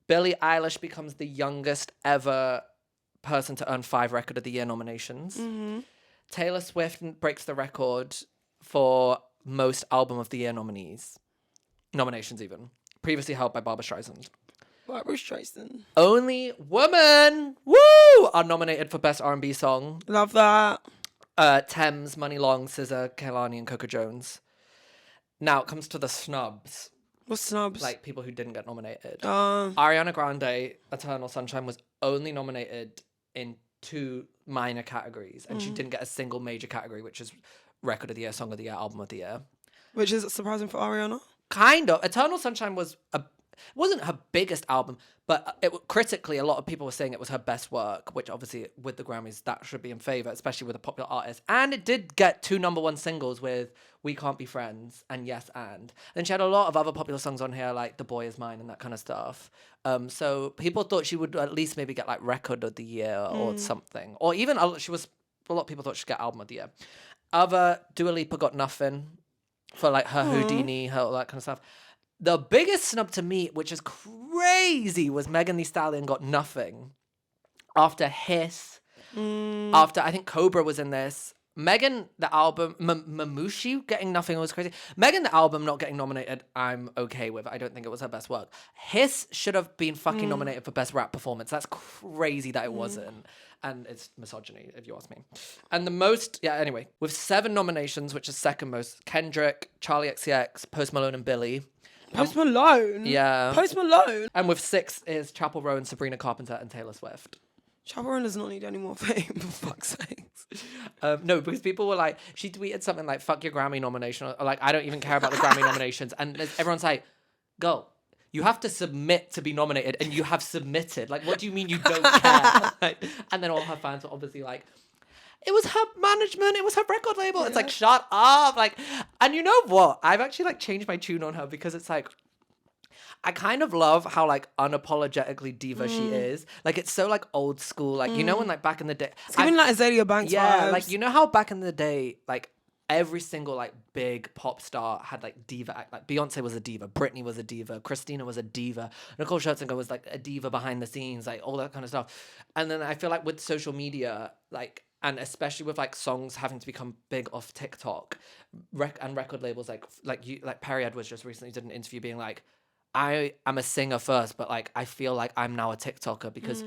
Billie Eilish becomes the youngest ever person to earn 5 Record of the Year nominations. Taylor Swift breaks the record for most Album of the Year nominations even. Previously held by Barbra Streisand. Barbra Streisand. Only women, woo, are nominated for Best R&B Song. Love that. Thames, Money Long, SZA, Kehlani, and Coco Jones. Now it comes to the snubs. What's snubs? Like people who didn't get nominated. Ariana Grande, Eternal Sunshine, was only nominated in 2 minor categories, and she didn't get a single major category, which is Record of the Year, Song of the Year, Album of the Year. Which is surprising for Ariana. Kind of. Eternal Sunshine wasn't her biggest album, but critically, a lot of people were saying it was her best work, which obviously with the Grammys, that should be in favour, especially with a popular artist. And it did get 2 #1 singles with We Can't Be Friends and Yes And. Then she had a lot of other popular songs on here, like The Boy Is Mine and that kind of stuff. So people thought she would at least maybe get like Record of the Year or something. Or even, a lot of people thought she'd get Album of the Year. Dua Lipa got nothing for like her Houdini, all that kind of stuff. The biggest snub to me, which is crazy, was Megan Thee Stallion got nothing. After Hiss, after I think Cobra was in this. Megan, the album, Mamushi getting nothing was crazy. Megan, the album, not getting nominated, I'm okay with. I don't think it was her best work. Hiss should have been fucking nominated for Best Rap Performance. That's crazy that it wasn't. And it's misogyny, if you ask me. And the most, anyway, with 7 nominations, which is second most, Kendrick, Charlie XCX, Post Malone, and Billy. Post Malone? Yeah. Post Malone? And with 6 is Chapel Roan, Sabrina Carpenter, and Taylor Swift. Chapel Roan does not need any more fame, for fuck's sakes. No, because people were like, she tweeted something like, fuck your Grammy nomination, or like, I don't even care about the Grammy nominations. And everyone's like, girl, you have to submit to be nominated, and you have submitted. Like, what do you mean you don't care? Like, and then all her fans were obviously like, it was her management, it was her record label. Yeah. It's like, shut up. Like, and you know what? I've actually like changed my tune on her because it's like, I kind of love how like unapologetically diva she is. Like it's so like old school. Like, you know, when like back in the day. It's giving like Azalea Banks vibes. Like, you know how back in the day, like every single like big pop star had like diva act. Like Beyonce was a diva, Britney was a diva, Christina was a diva, Nicole Scherzinger was like a diva behind the scenes, like all that kind of stuff. And then I feel like with social media, like, and especially with like songs having to become big off TikTok, and record labels like Perry Edwards just recently did an interview being like, I am a singer first, but like I feel like I'm now a TikToker because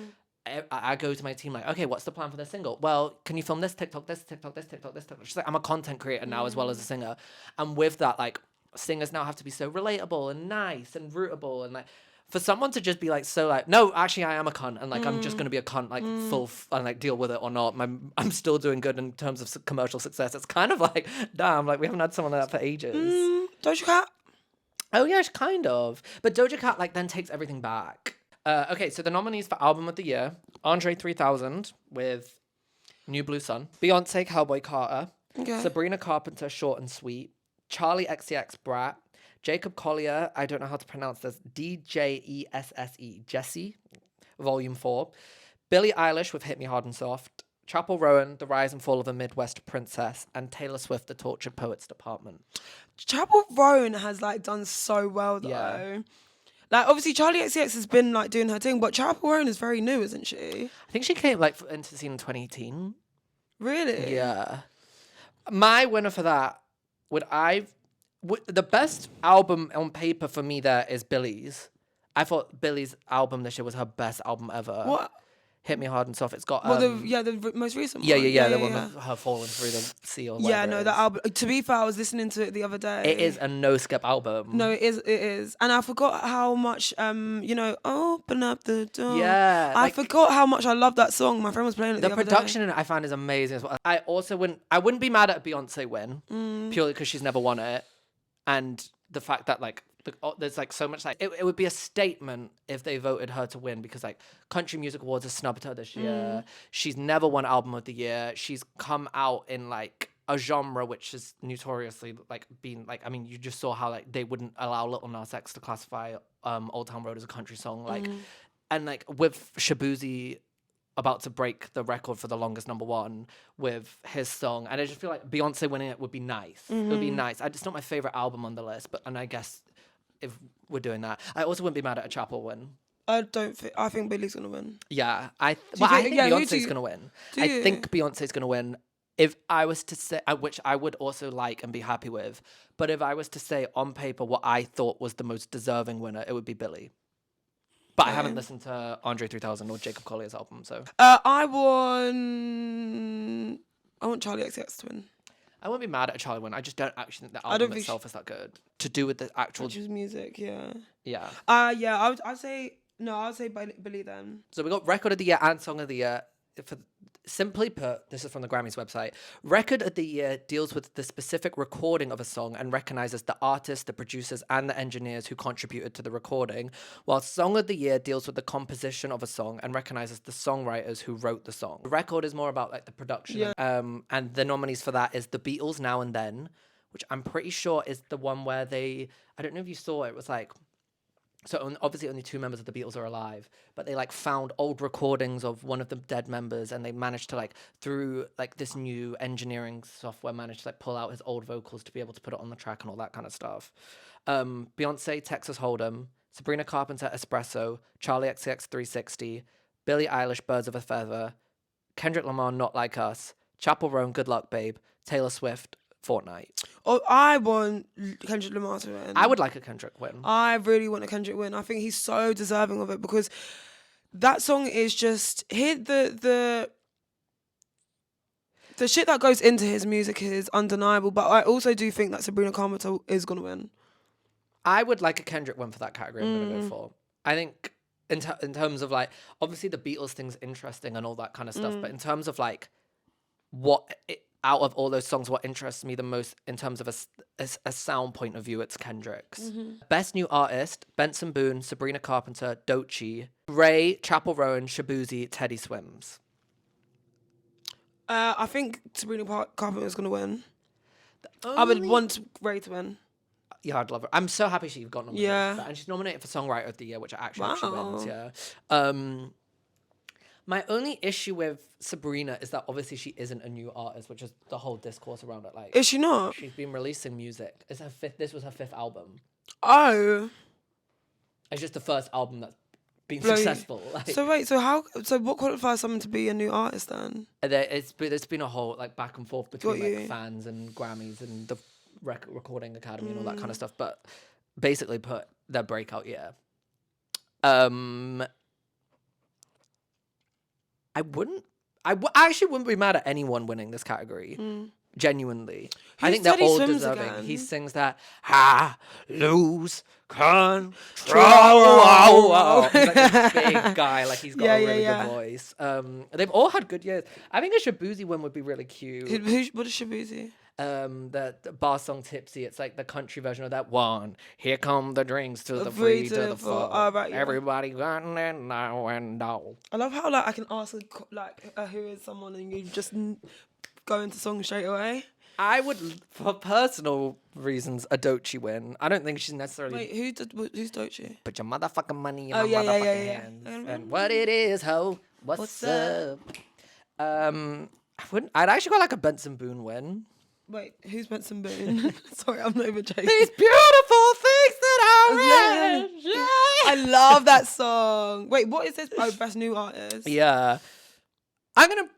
I go to my team like, okay, what's the plan for this single? Well, can you film this TikTok, this TikTok, this TikTok, this TikTok? She's like, I'm a content creator now as well as a singer. And with that, like, singers now have to be so relatable and nice and rootable. And like, for someone to just be like, so like, no, actually I am a cunt. And like, I'm just going to be a cunt, like and like deal with it or not. I'm still doing good in terms of commercial success. It's kind of like, damn, like we haven't had someone like that for ages. Doja Cat? Oh yeah, kind of. But Doja Cat like then takes everything back. Okay, so the nominees for Album of the Year: Andre 3000 with New Blue Sun, Beyonce Cowboy Carter, Sabrina Carpenter Short and Sweet, Charlie XCX Brat, Jacob Collier, I don't know how to pronounce this, DJESSE, Jessie, Volume 4, Billie Eilish with Hit Me Hard and Soft, Chapel Rowan, The Rise and Fall of a Midwest Princess, and Taylor Swift, The Tortured Poets Department. Chapel Rowan has like done so well though. Yeah. Like obviously Charlie XCX has been like doing her thing, but Chapel Rowan is very new, isn't she? I think she came like into the scene in 2018. Really? Yeah. My winner for that the best album on paper for me there is Billie's. I thought Billie's album this year was her best album ever. What? Hit Me Hard and Soft. It's got the most recent one. Yeah, the one with her falling through the sea or whatever. Yeah, no, the album. To be fair, I was listening to it the other day. It is a no skip album. No, it is, and I forgot how much open up the door. Yeah, I forgot how much I love that song. My friend was playing it. The other production day. in it I find is amazing as well. I also wouldn't be mad at a Beyonce win purely because she's never won it, and the fact that like. There's like so much like it would be a statement if they voted her to win because like Country Music Awards has snubbed her this year. She's never won Album of the Year. She's come out in like a genre which is notoriously like being like, I mean, you just saw how like they wouldn't allow Lil Nas X to classify Old Town Road as a country song, like, and like with Shaboozey about to break the record for the longest #1 with his song, and I just feel like Beyonce winning it would be nice. It would be nice. It's not my favorite album on the list, but and I guess if we're doing that, I also wouldn't be mad at a Chapel win. I think Billy's gonna win. Yeah, I think yeah, Beyonce's gonna win. I think Beyonce's gonna win. If I was to say, which I would also like and be happy with, but if I was to say on paper what I thought was the most deserving winner, it would be Billy. But I haven't listened to Andre 3000 or Jacob Collier's album, so. I want Charlie XCX to win. I wouldn't be mad at a Charlie win. I just don't actually think the album itself is that good. To do with the actual music, yeah. Yeah. I'd say Billy then. So we got Record of the Year and Song of the Year. Simply put, this is from the Grammys website. Record of the Year deals with the specific recording of a song and recognizes the artists, the producers, and the engineers who contributed to the recording, while Song of the Year deals with the composition of a song and recognizes the songwriters who wrote the song. The record is more about like the production. Yeah. And the nominees for that is The Beatles' Now and Then, which I'm pretty sure is the one where I don't know if you saw it, it was like, so obviously only 2 members of the Beatles are alive, but they like found old recordings of one of the dead members, and they managed to like through like this new engineering software managed to like pull out his old vocals to be able to put it on the track and all that kind of stuff. Beyonce, Texas Hold'em, Sabrina Carpenter, Espresso, Charlie XCX 360, Billie Eilish, Birds of a Feather, Kendrick Lamar, Not Like Us, Chappell Roan, Good Luck Babe, Taylor Swift, Fortnite. Oh, I want Kendrick Lamar to win. I would like a Kendrick win. I really want a Kendrick win. I think he's so deserving of it because that song is just the shit that goes into his music is undeniable. But I also do think that Sabrina Carpenter is gonna win. I would like a Kendrick win for that category. I'm gonna go for. I think in terms of like obviously the Beatles thing's interesting and all that kind of stuff, but in terms of like out of all those songs, what interests me the most in terms of a sound point of view, it's Kendrick's. Best New Artist, Benson Boone, Sabrina Carpenter, Doechii, Ray, Chappell Roan, Shaboozey, Teddy Swims. I think Sabrina Carpenter is going to win. I would want Ray to win. Yeah, I'd love her. I'm so happy she got nominated. Yeah. For that. And she's nominated for Songwriter of the Year, which I actually hope she wins, yeah. My only issue with Sabrina is that obviously she isn't a new artist, which is the whole discourse around it. Like, is she not? She's been releasing music. This was her 5th album. Oh. It's just the first album that's been successful. Like, so wait, so what qualifies someone to be a new artist then? There's been a whole like back and forth between like fans and Grammys and the Recording Academy and all that kind of stuff. But basically put their breakout year. I actually wouldn't be mad at anyone winning this category. Genuinely. I think they're all deserving. Again? He sings that, lose control. He's like this big guy, like he's got a really good voice. They've all had good years. I think a Shaboozey one would be really cute. What is Shaboozey? The bar song Tipsy. It's like the country version of that one. Here come the drinks to the free to the full. Oh, right, yeah. Everybody gotten it now and now. I love how like I can ask who is someone and you just go into song straight away. I would, for personal reasons, a Doechii win. I don't think she's necessarily. Wait, who's Doechii? Put your motherfucking money in my motherfucking hands. And what it is, ho? What's up? I'd actually go like a Benson Boone win. Wait, who's Benson Boone? Sorry, I'm not even joking. These beautiful things that I read. Yeah. I love that song. Wait, what is this? Oh, Best New Artist. Yeah. I'm gonna.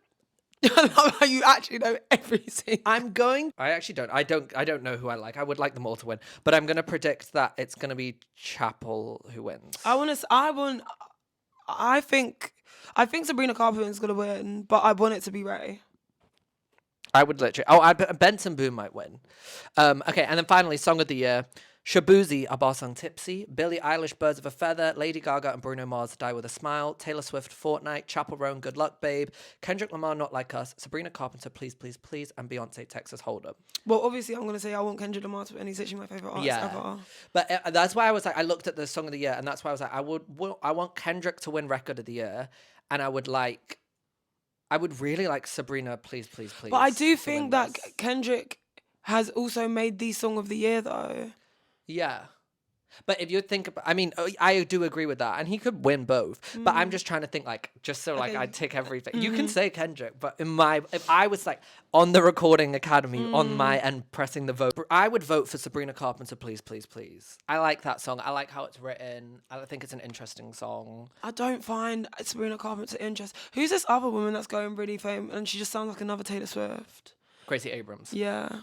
I love how you actually know everything. I actually don't. I don't know who I like. I would like them all to win, but I'm gonna predict that it's gonna be Chappell who wins. I think Sabrina Carpenter is gonna win, but I want it to be Ray. I would literally. Benson Boone might win. Okay, and then finally, Song of the Year. Shaboozey, a bar song Tipsy. Billie Eilish, Birds of a Feather. Lady Gaga and Bruno Mars, Die With a Smile. Taylor Swift, Fortnite. Chappell Roan, Good Luck Babe. Kendrick Lamar, Not Like Us. Sabrina Carpenter, Please Please Please. And Beyonce, Texas Hold'em. Well, obviously, I'm going to say I want Kendrick Lamar to win. He's actually my favourite artist ever. But that's why I was like, I looked at the Song of the Year, and that's why I was like, I want Kendrick to win Record of the Year, and I would like I would really like Sabrina, please, please, please. But I do to think win that this. Kendrick has also made the song of the year though. Yeah. But if you think about, I mean, I do agree with that, and he could win both. But I'm just trying to think, like, just so like Okay. I tick everything. You can say Kendrick, but if I was like on the recording academy on my end pressing the vote, I would vote for Sabrina Carpenter, please, please, please. I like that song. I like how it's written. I think it's an interesting song. I don't find Sabrina Carpenter interesting. Who's this other woman that's going really famous and she just sounds like another Taylor Swift? Gracie Abrams. Yeah.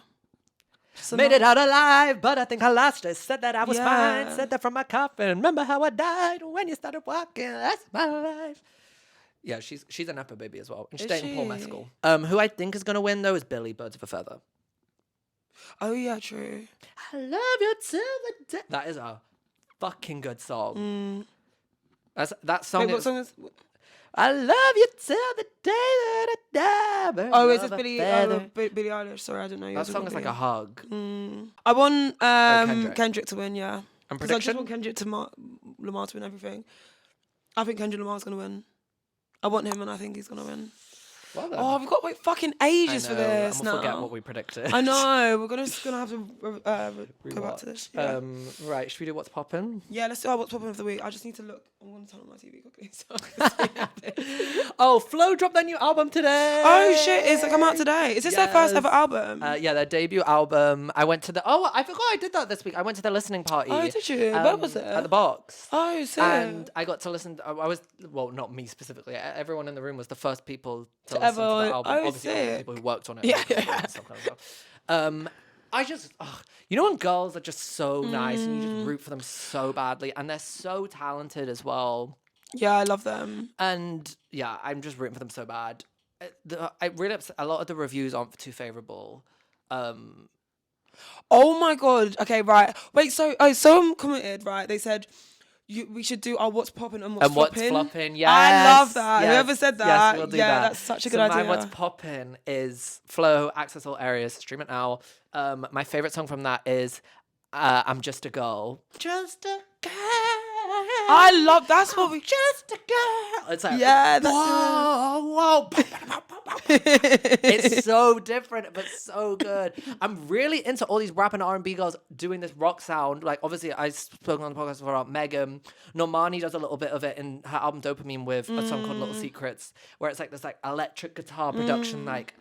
Made it out alive, but I think I lost it. Said that I was Yeah. fine. Said that from my coffin. Remember how I died when you started walking. That's my life. Yeah, she's an Nepo baby as well. And she's Is dating Paul she? Mescal. Who I think is going to win, though, is Billy, Birds of a Feather. Oh yeah, true. I love you till the day. That is a fucking good song. That song Wait, what is... song is? I love you till the day that I die. Birds Oh, is of this a Billie feather. Eilish? Sorry, I didn't know. That song is like a hug. I want Kendrick. Kendrick to win, yeah. And Because I just prediction? want Kendrick to Lamar to win everything. I think Kendrick Lamar's gonna win. I want him, and I think he's gonna win. Well then. Oh, we've got to wait fucking ages for this I'm now. gonna forget what we predicted. I know. We're gonna have to go back to this. Yeah. Right, should we do what's poppin'? Yeah, let's do our what's popping of the week. I just need to look. I'm gonna turn on my TV quickly. So I can see. Oh, Flo dropped their new album today. Oh shit! Is it come out today? Is this their first ever album? Yeah, their debut album. I went to the. Oh, I forgot I did that this week. I went to the listening party. Oh, did you? Where was it? At the Box. Oh, sick. And I got to listen. I was not me specifically. Everyone in the room was the first people to listen ever- to the album. oh, Obviously, all the sick. people who worked on it. Yeah, and yeah. stuff kind of stuff. I just, you know when girls are just so nice and you just root for them so badly, and they're so talented as well. Yeah, I love them. And yeah, I'm just rooting for them so bad. I really upset. A lot of the reviews aren't too favorable. Oh my god. Okay, right. Wait. So, someone commented. Right, they said we should do our what's popping and what's flopping. Flopping? Yes, I love that. yes, Whoever said that. Yes, we'll do yeah, that. that's such a good so idea. My what's popping is Flow, Access All Areas, stream it now. My favorite song from that is I'm Just a Girl. Just a girl. I love. That's what we. Just a girl. It's like Yeah, that's whoa. It's so different, but so good. I'm really into all these rap and R&B girls doing this rock sound. Like, obviously, I've spoken on the podcast about Megan. Normani does a little bit of it in her album Dopamine with a song called Little Secrets, where it's like this like electric guitar production, like.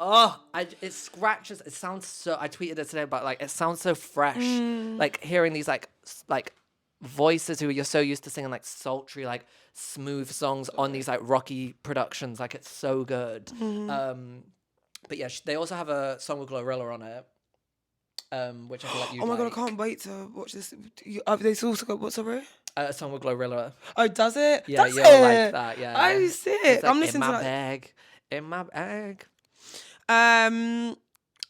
It scratches. It sounds so. I tweeted this today, but like it sounds so fresh. Like hearing these like voices who you're so used to singing like sultry, like smooth songs on these like rocky productions. Like it's so good. But yeah, they also have a song with Glorilla on it, which I feel like you. Oh my god, I can't wait to watch this. They also got what's over? A song with Glorilla. Oh, does it? Yeah, does you'll it? like that. Yeah. Oh, sick. It's like, I'm listening to in my that. bag. In my bag.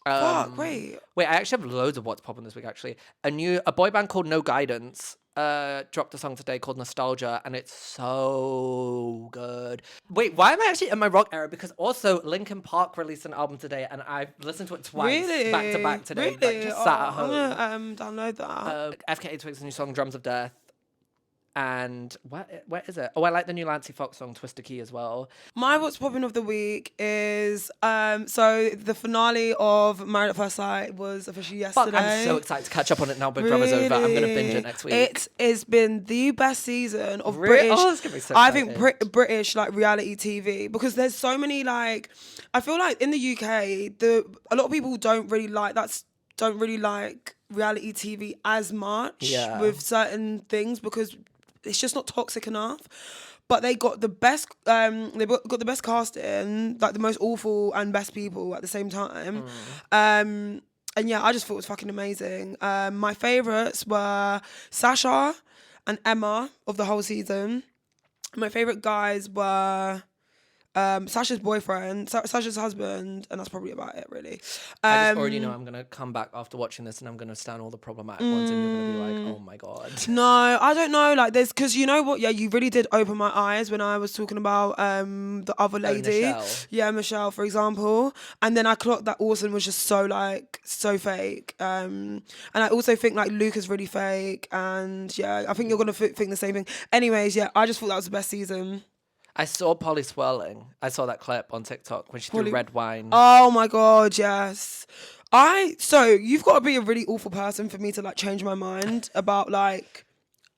Fuck, wait. I actually have loads of what's popping this week. Actually, a boy band called No Guidance dropped a song today called Nostalgia, and it's so good. Wait, why am I actually in my rock era? Because also Linkin Park released an album today, and I've listened to it twice, Really? back to back today. Really? Like, just sat at home. I'm gonna download that. FKA Twigs' new song Drums of Death. And where is it? Oh, I like the new Lancey Fox song Twister Key as well. My what's popping of the week is so the finale of Married at First Sight was officially yesterday. Fuck, I'm so excited to catch up on it now. Big Brother's over. I'm gonna binge it next week. It has been the best season of Really? British. Oh, that's gonna be so I think exciting. British like reality TV, because there's so many like I feel like in the UK a lot of people don't really like reality TV as much with certain things because it's just not toxic enough. But they got the best got the best casting, like the most awful and best people at the same time. And yeah, I just thought it was fucking amazing. My favourites were Sasha and Emma of the whole season. My favourite guys were Sasha's boyfriend, Sasha's husband, and that's probably about it, really. I just already know I'm gonna come back after watching this, and I'm gonna stand all the problematic ones, and you're gonna be like, "Oh my god." No, I don't know. Like, there's because you know what? Yeah, you really did open my eyes when I was talking about the other lady. Michelle. Yeah, Michelle, for example. And then I clocked that Orson was just so fake. And I also think like Luke is really fake. And yeah, I think you're gonna think the same thing. Anyways, yeah, I just thought that was the best season. I saw Polly swirling. I saw that clip on TikTok when she threw red wine. Oh my God, yes. So you've got to be a really awful person for me to like change my mind about like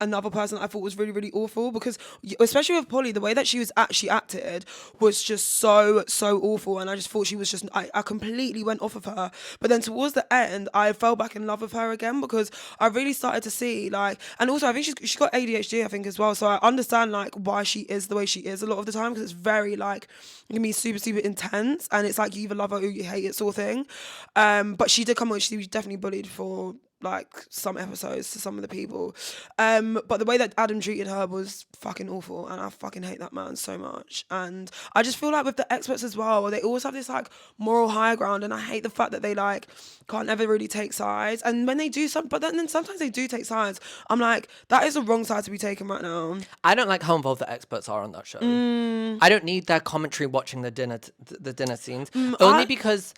another person that I thought was really, really awful, because especially with Polly, the way that she acted was just so awful, and I just thought she was just, I completely went off of her. But then towards the end, I fell back in love with her again, because I really started to see like, and also I think she's got ADHD, I think, as well, so I understand like why she is the way she is a lot of the time, because it's very like, it can be super intense, and it's like you either love her or you hate it sort of thing. But she did come on, she was definitely bullied for like some episodes to some of the people, but the way that Adam treated her was fucking awful, and I fucking hate that man so much. And I just feel like with the experts as well, they always have this like moral high ground, and I hate the fact that they like can't ever really take sides, and when they do but then sometimes they do take sides, I'm like, that is the wrong side to be taken right now. I don't like how involved the experts are on that show. I don't need their commentary watching the dinner scenes, only because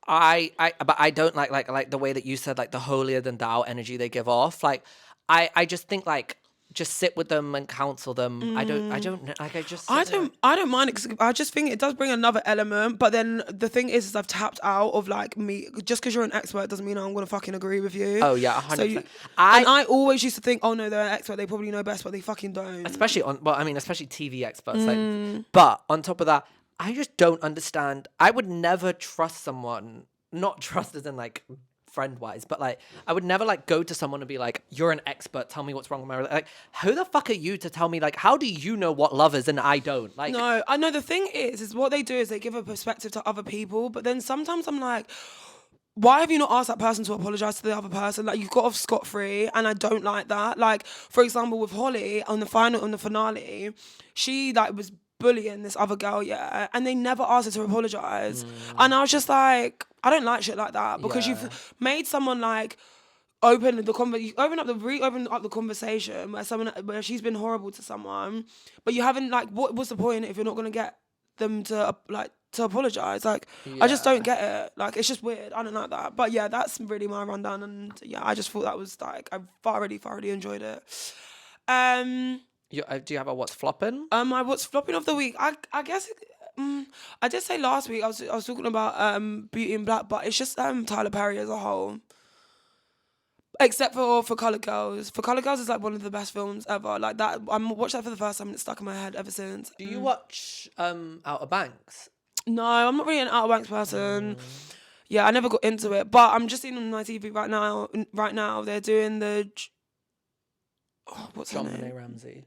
but I don't like the way that you said, like the holier than thou energy they give off. Like I just think like, just sit with them and counsel them. I don't like, I don't mind it, 'cause I just think it does bring another element. But then the thing is I've tapped out of like me, just because you're an expert doesn't mean I'm gonna fucking agree with you. Oh yeah, 100%. And I always used to think, oh no, they're an expert, they probably know best, but they fucking don't. Especially TV experts. Like, but on top of that, I just don't understand. I would never trust someone, not trust as in like friend-wise, but like I would never like go to someone and be like, you're an expert, tell me what's wrong with my relationship. Like, who the fuck are you to tell me, like, how do you know what love is and I don't? Like, no, I know the thing is what they do is they give a perspective to other people, but then sometimes I'm like, why have you not asked that person to apologise to the other person? Like, you've got off scot-free, and I don't like that. Like, for example, with Holly on the finale, she like was bullying this other girl, yeah, and they never asked her to apologise. And I was just like, I don't like shit like that, because you've made someone like open up the conversation where she's been horrible to someone, but you haven't, like, what's the point if you're not gonna get them to like to apologise? Like, I just don't get it. Like, it's just weird. I don't like that. But yeah, that's really my rundown, and yeah, I just thought that was like, I thoroughly enjoyed it. do you have a what's flopping? My what's flopping of the week, I guess I did say last week I was talking about Beauty in Black, but it's just Tyler Perry as a whole, except for Colored Girls. For Colored Girls is like one of the best films ever. Like that, I watched that for the first time and it's stuck in my head ever since. Do you watch Outer Banks? No, I'm not really an Outer Banks person. Yeah, I never got into it, but I'm just seeing on my TV right now. They're doing the what's her name? JonBenet Ramsey.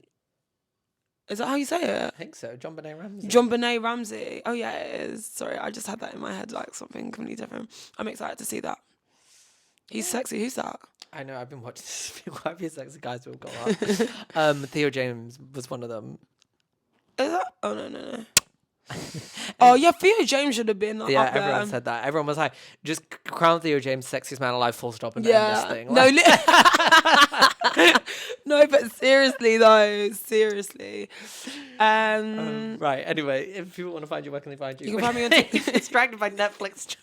Is that how you say it? I think so. JonBenet Ramsey. JonBenet Ramsey. Oh yeah, it is. Sorry, I just had that in my head, like something completely different. I'm excited to see that. He's sexy. Who's that? I know. I've been watching this. Quite a few sexy guys who have got up. Theo James was one of them. Is that? Oh no. Oh yeah, Theo James should have been. Yeah, up there. everyone said that. Everyone was like, just crown Theo James sexiest man alive, full stop, and end this thing. No, no, but seriously though, right. Anyway, if people want to find you, where can they find you? You can find me on distracted by Netflix.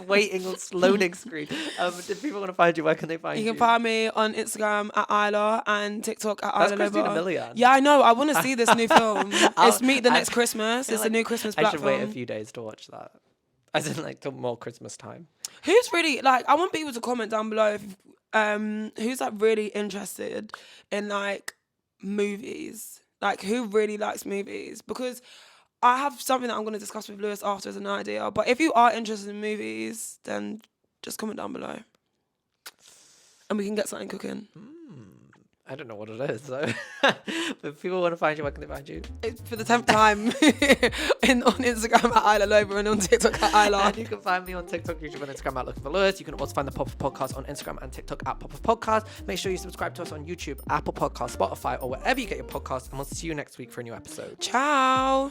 Waiting on loading screen. If people want to find you, where can they find you? You can find me on Instagram at Isla and TikTok at Isla. That's Christina Milian. Yeah, I know. I want to see this new film. It's Meet the Next Christmas. It's a new Christmas black film. I should wait a few days to watch that. As in, like, till more Christmas time. Who's really, like, I want people to comment down below if, who's, like, really interested in, like, movies. Like, who really likes movies? Because I have something that I'm going to discuss with Lewis after as an idea. But if you are interested in movies, then just comment down below. And we can get something cooking. I don't know what it is, though. But if people want to find you, where can they find you? It's for the 10th time on Instagram at Isla Lover and on TikTok at Isla. And you can find me on TikTok, YouTube, and Instagram at Looking for Lewis. You can also find the Poppin Podcast on Instagram and TikTok at Poppin Podcast. Make sure you subscribe to us on YouTube, Apple Podcasts, Spotify, or wherever you get your podcasts. And we'll see you next week for a new episode. Ciao.